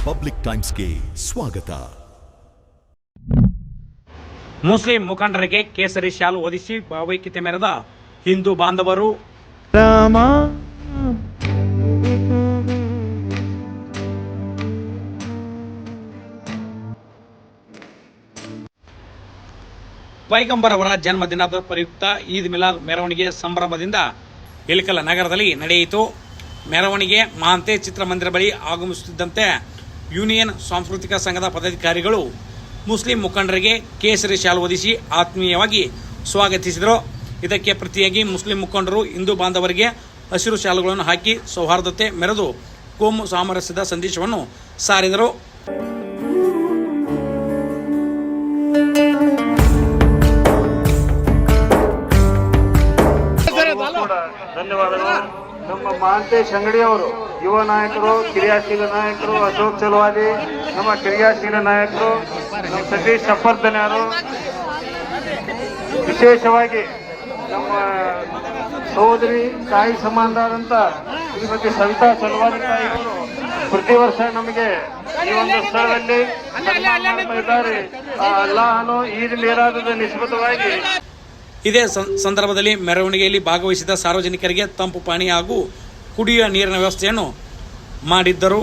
Public ಟೈಮ್ಸ್ಗೆ ಸ್ವಾಗತ. Muslim ಮುಖಂಡರಿಗೆ ಕೇಸರಿ ಶಾಲು ಹೊದಿಸಿ ಭಾವೈಕ್ಯತೆ ಮೆರೆದ ಹಿಂದೂ ಬಾಂಧವರು. ಪೈಗಂಬರ್ ಅವರ ಜನ್ಮದಿನದ ಪ್ರಯುಕ್ತ ಈದ್ ಮಿಲಾದ್ ಮೆರವಣಿಗೆ ಸಂಭ್ರಮದಿಂದ ಇಳಕಲ್ಲ ನಗರದಲ್ಲಿ ನಡೆಯಿತು. ಮೆರವಣಿಗೆ ಮಹಾಂತೆ ಚಿತ್ರಮಂದಿರ ಬಳಿ ಆಗಮಿಸುತ್ತಿದ್ದಂತೆ ಯೂನಿಯನ್ ಸಾಂಸ್ಕೃತಿಕ ಸಂಘದ ಪದಾಧಿಕಾರಿಗಳು ಮುಸ್ಲಿಂ ಮುಖಂಡರಿಗೆ ಕೇಸರಿ ಶಾಲು ಹೊದಿಸಿ ಆತ್ಮೀಯವಾಗಿ ಸ್ವಾಗತಿಸಿದರು. ಇದಕ್ಕೆ ಪ್ರತಿಯಾಗಿ ಮುಸ್ಲಿಂ ಮುಖಂಡರು ಹಿಂದೂ ಬಾಂಧವರಿಗೆ ಹಸಿರು ಶಾಲುಗಳನ್ನು ಹಾಕಿ ಸೌಹಾರ್ದತೆ ಮೆರೆದು ಕೋಮು ಸಾಮರಸ್ಯದ ಸಂದೇಶವನ್ನು ಸಾರಿದರು. ಧನ್ಯವಾದಗಳು. ನಮ್ಮ ಮಹಾಂತೇಶ್ ಅಂಗಡಿ ಅವರು ಯುವ ನಾಯಕರು, ಕ್ರಿಯಾಶೀಲ ನಾಯಕರು, ಅಶೋಕ್ ಚಲವಾದಿ ನಮ್ಮ ಕ್ರಿಯಾಶೀಲ ನಾಯಕರು, ನಮ್ಮ ಸತೀಶ್ ಸಫರ್ಧನ್ಯರು, ವಿಶೇಷವಾಗಿ ನಮ್ಮ ಸಹೋದರಿ ತಾಯಿ ಸಮಾನರಾದಂಥ ಶ್ರೀಮತಿ ಸವಿತಾ ಚಲವಾದಿ ತಾಯಿಯವರು ಪ್ರತಿ ವರ್ಷ ನಮಗೆ ಈ ಒಂದು ಸ್ಥಳದಲ್ಲಿ ಇದ್ದಾರೆ. ಅಲ್ಲಾಹನು ಈದ್ ಮಿಲಾದದ ನಿಸ್ಬತವಾಗಿ ಇದೇ ಸಂದರ್ಭದಲ್ಲಿ ಮೆರವಣಿಗೆಯಲ್ಲಿ ಭಾಗವಹಿಸಿದ ಸಾರ್ವಜನಿಕರಿಗೆ ತಂಪು ಪಾನೀಯ ಹಾಗೂ ಕುಡಿಯುವ ನೀರಿನ ವ್ಯವಸ್ಥೆಯನ್ನು ಮಾಡಿದ್ದರು.